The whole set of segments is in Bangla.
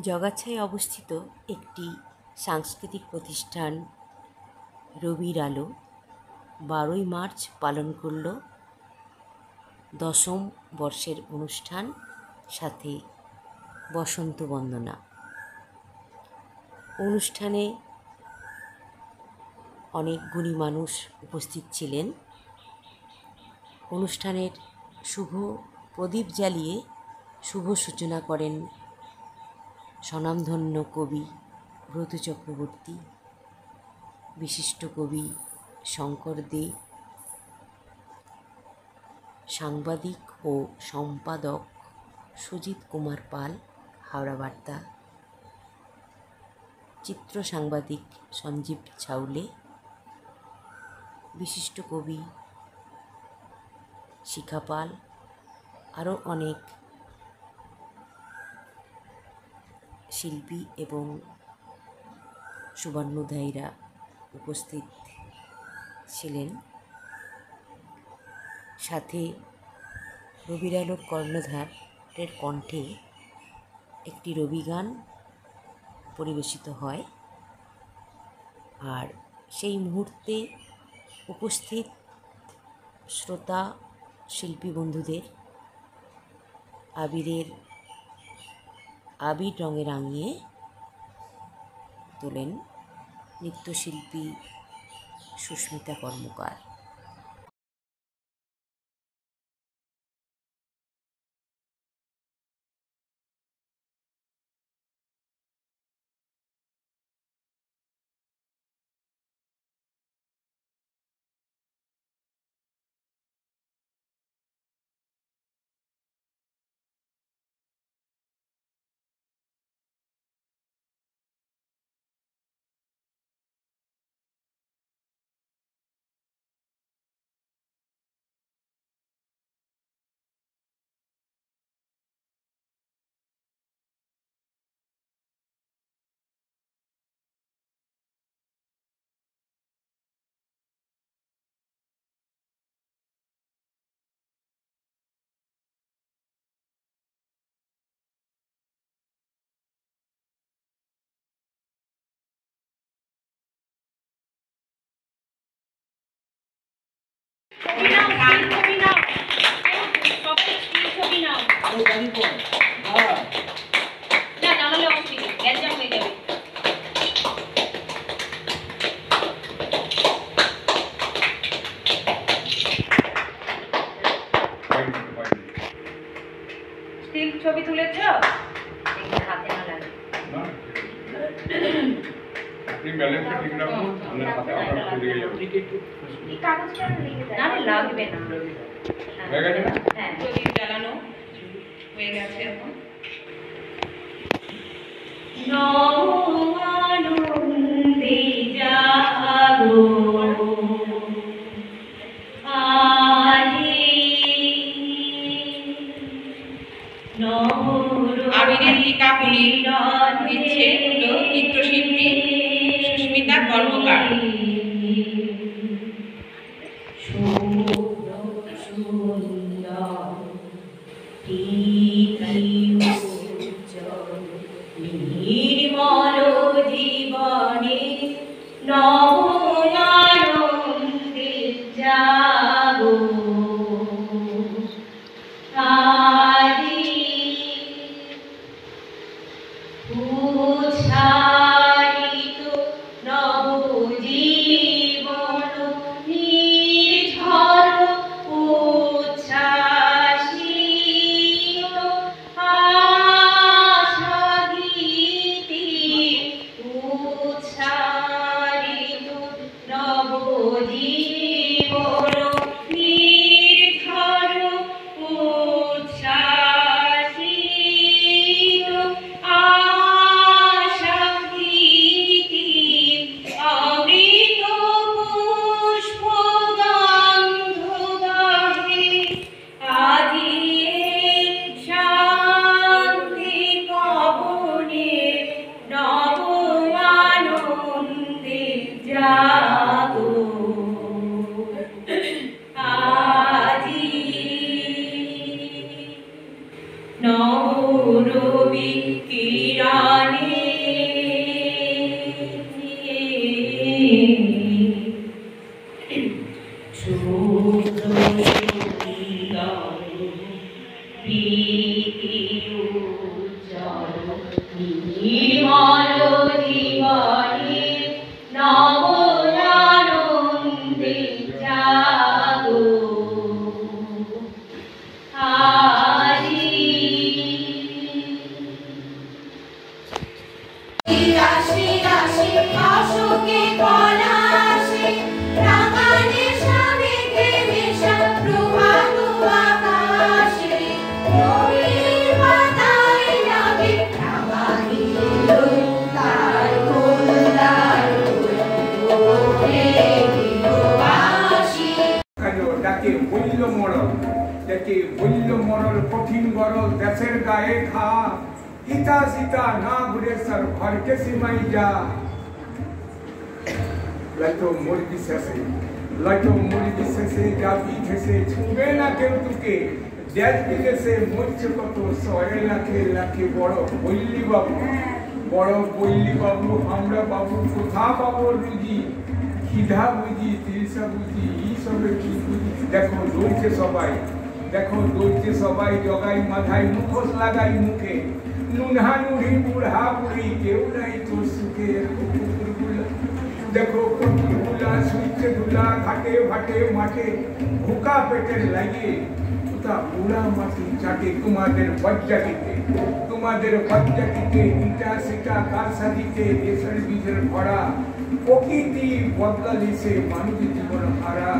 জগাছায় অবস্থিত একটি সাংস্কৃতিক প্রতিষ্ঠান রবির আলো 12ই মার্চ পালন করল 10ম বর্ষের অনুষ্ঠান, সাথে বসন্ত বন্দনা। অনুষ্ঠানে অনেক গুণী মানুষ উপস্থিত ছিলেন। অনুষ্ঠানের শুভ প্রদীপ জ্বালিয়ে শুভ সূচনা করেন স্বনামধন্য কবি ব্রত চক্রবর্তী, বিশিষ্ট কবি শঙ্কর দে, সাংবাদিক ও সম্পাদক সুজিত কুমার পাল হাওড়া বার্তা, চিত্র সাংবাদিক সঞ্জীব ছাউলে, বিশিষ্ট কবি শিখা পাল, আরও অনেক শিল্পী এবং শুভান্নুধ্যায়ীরা উপস্থিত ছিলেন। সাথে রবির আলোর কর্ণধারের কণ্ঠে একটি রবি গান পরিবেশিত হয়। আর সেই মুহূর্তে উপস্থিত শ্রোতা শিল্পী বন্ধুদের আবির রঙে রাঙিয়ে তোলেন নৃত্যশিল্পী সুস্মিতা কর্মকার। ছবি তুলেছ হাতে না লাগে আপনি ব্যালেন্সটা ঠিক রাখুন, আপনার হাতে আপনার লেগে যাবে। এই কাগজটা না লাগবে না। হয়ে গেছে না? হ্যাঁ, প্রদীপ জ্বালানো হয়ে গেছে এখন। নবমানন্দে জাগো আবিরের টিকাগুলি দিচ্ছে হলো চিত্রশিল্পী সুস্মিতা কর্মকার। নির্মল জীবনে নবমানন্দে জাগো উচ্ছ্বাসিত নবজীবন নির্ঝর উচ্ছ্বাসিত আশা গীতে পৌরবী কিরণে শুভ্র সুন্দর প্রীতিরুজ্জ্বল নির্মল জীবনে নব আনন্দে জাগো আজি। রাশি রাশি অশোকে পলাশে রাঙানে সাবেকে মেশা প্রভাত আকাশে নবীর পাতায় লাগে রাঙানিলো তার গোলার ওরে দিবাসী ডাকে বলল মরল, ডাকে বলল মরল, কঠিন গরল দেশের গায়ে খা, ইতা সীতা না ঘুরে সর ঘরকে সীমাই যা। লাইতো মুরগি শেষে, লাইতো মুরগি শেষে যাবি ঘেসে, ছুঁবে না কেউ তোকে দেশ বিদেশে মরছে কত শহরে লাখে লাখে। বড় বললি বাবু, বড় বললি বাবু, আমরা বাবু কোথা পাবো রুজি, খিদা বুঝি তৃষা বুঝি এইসবে কি বুঝি। দেখো দৌড়ছে সবাই, দেখো দৌড়ছে সবাই, জগাই মাথায় মুখোশ লাগাই মুখে, নুনহা নুড়ি বুড়হা বুড়ি কেউ নাই তোর সুখে। কুকুরগুলা দেখো কুকুরগুলা শুইছে ধুলা ঘাটে ভাটে মাঠে, ভুকা পেটের লাগে ওটা বুড়া মাটি চাটে। তোমাদের বজ্জাটিতে, তোমাদের বজ্জাটিতে ইটা সেটা কারসাদিতে দেশের বীজের ভরা, প্রকৃতি বদলালিছে মানুষ জীবন হারা।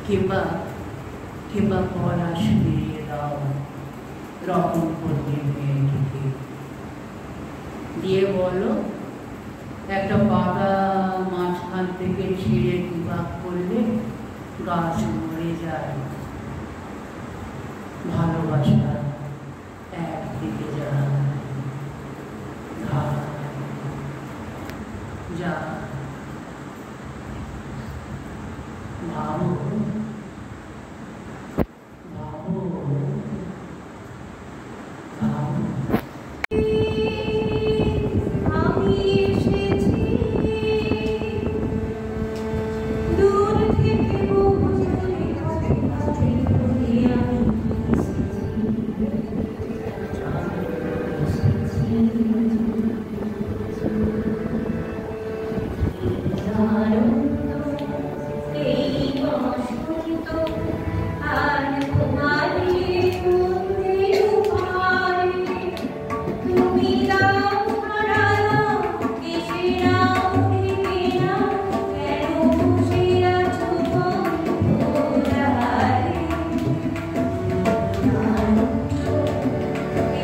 কিংবা কিংবা পলাশ ফিরিয়ে দাও রকম করবে মেয়েটিকে দিয়ে বলো গাছ মরে যায়, ভালোবাসা একদিকে যায়, যা ভাবো ভাবো ভাবো। আমি এসেছি দূর থেকে বহু দূরে, পথে পথে ঘুরে আমি এই বসন্ত আর তোমারে মন্দির পারে তুমি দাও হারানো এসে নাও থেকে নাও কেন বসে আছো বন্ধুরারে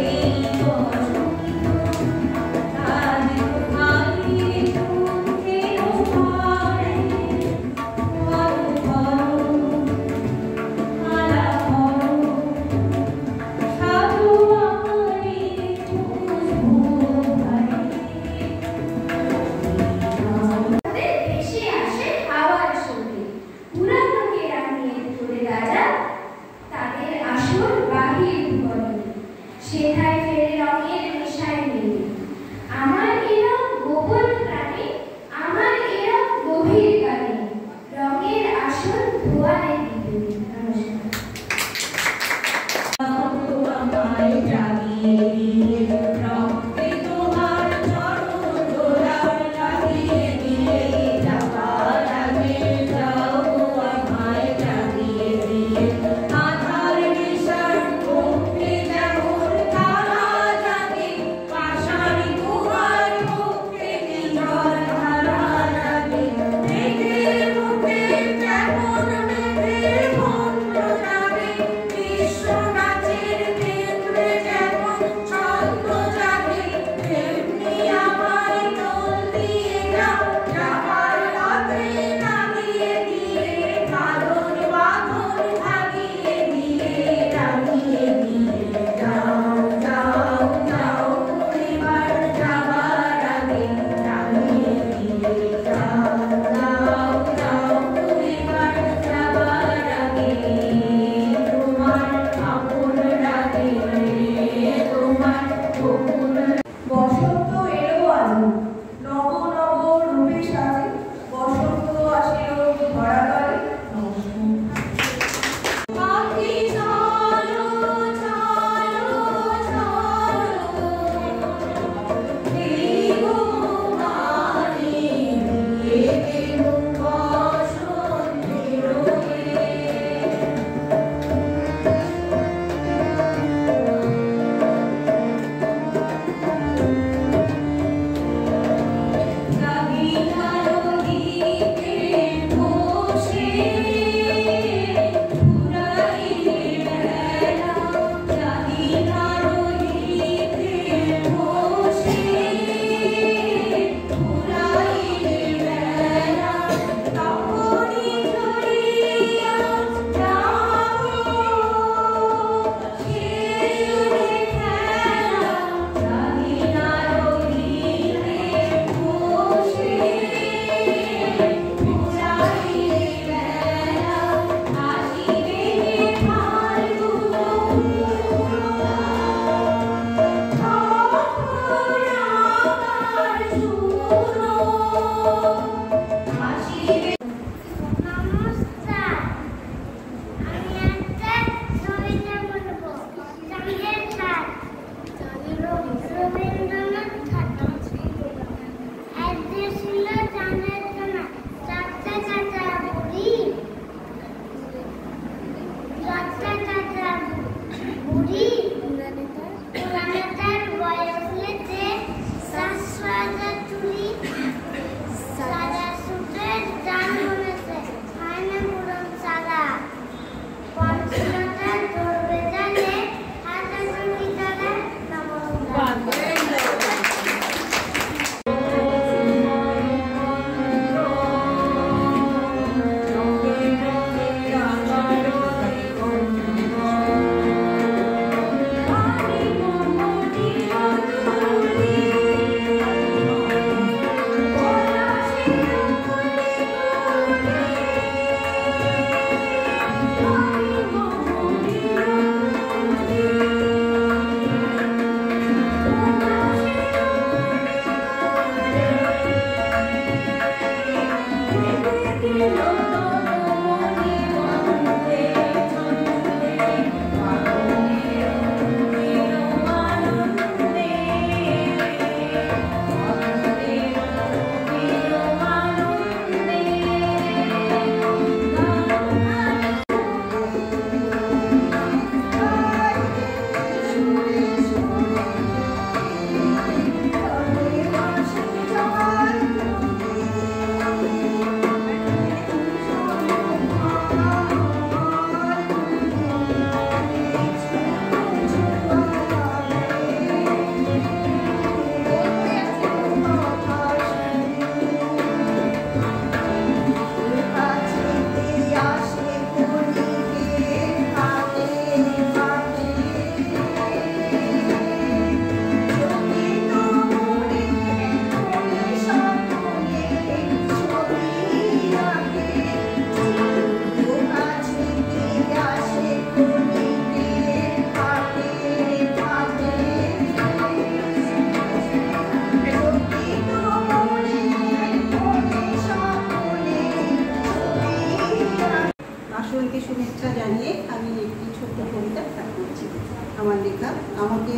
এই বসন্ত আর তোমারে মন্দির পারে ভেসে আসে হাওয়ার সঙ্গে পুরাতনকে রাঙিয়ে তোলে রাজা তাদের আসল বাহির ভুবনে, সেথায় ফেরে রঙের নেশায় মেলে আমার এরম গোপন প্রাণে, আমার এরম গভীর গানে রঙের আসল ধোয়ালে দিবে। নমস্কার। আমায় জাগিয়ে রক্তে তোমার চরণ ধরার লাগিয়ে দিয়ে যাবার আগে যাও আমায় জাগিয়ে দিয়ে আধার নেশার মুক্তি যেমন তারা জাগে পাষাণ গুহার মুক্তি নিঝড় ধারা জাগে মেঘের মুখে যেমন মেঘের মন্ত্র জাগে বিশ্ব গাছের কেন্দ্রে যেমন ছন্দ জাগে তেমনি আমায় দোল দিয়ে যাও যাবার রাতে নাগিয়ে দিয়ে কারণ বাঁধন ভাগিয়ে দিয়ে রাগিয়ে দিয়ে যাও যাও যাও এবার যাবার আগে রাগিয়ে দিয়ে যাও যাও যাও এবার যাবার আগে তোমার আপন রাগে তোমার গোপন। বসন্ত এলো আজ নব নব রূপে সাজে বসন্ত আসিল ধরাতলে। পাখি চলো চলো চলো এই গোমারি দিয়ে দেব বসন্তের রোগে। নমস্কার, আমি একটা কবিতা বলবো। চাঁদের রাত রবীন্দ্রনাথ ঠাকুর। একদিন ছিল চাঁদের কোনা চারটা চাচা বুড়ি, চারটা চাচা বুড়ি পুরানাটার বয়স হয়েছে 700,000 চুরি, সারা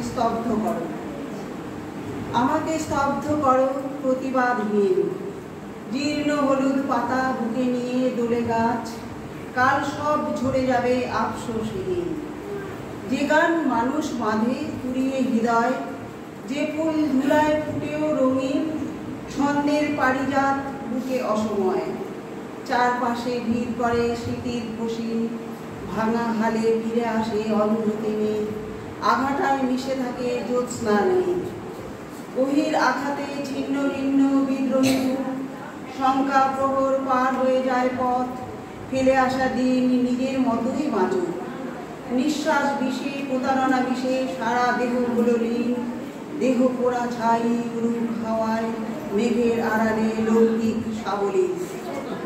স্তব্ধ করো, আমাকে স্তব্ধ করো প্রতিবাদহীন। জীর্ণ হলুদ পাতা বুকে নিয়ে দোলে গাছ, কাল সব ঝরে যাবে আফসোসহীন। যে গান মানুষ বাঁধে পুড়িয়ে হৃদয়, যে ফুল ধুলায় ফুটেও রঙিন, ছন্দের পারিজাত বুকে অসময়। চারপাশে ভিড় করে স্মৃতির পশিন, ভাঙা হালে ফিরে আসে অন্ধ তিমি, আঘাটায় মিশে থাকে জ্যোৎস্না নেই। বহির আঘাতে ছিন্ন ভিন্ন বিদ্রোহী, শঙ্কা প্রহর পার হয়ে যায় পথ, ফেলে আসা দিন নিজের মতোই বাঁচো। নিঃশ্বাস বিষে প্রতারণা বিষে সারা দেহ হলো লীন, দেহ পোড়া ছাই রূপ হাওয়ায়, মেঘের আড়ালে লৌকিক সাবলীল।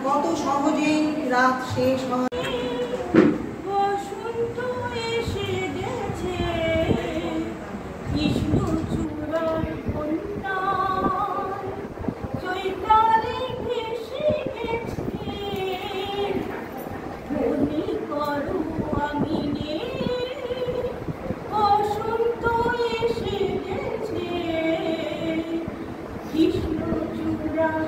কত সহজেই রাত শেষ হয়। বসন্ত এসে গেছে, কৃষ্ণ চূড়ার কন্যা, চৈতালি ভেসে গেছে, মনে করো আমি নেই। বসন্ত এসে গেছে, কৃষ্ণ চূড়ার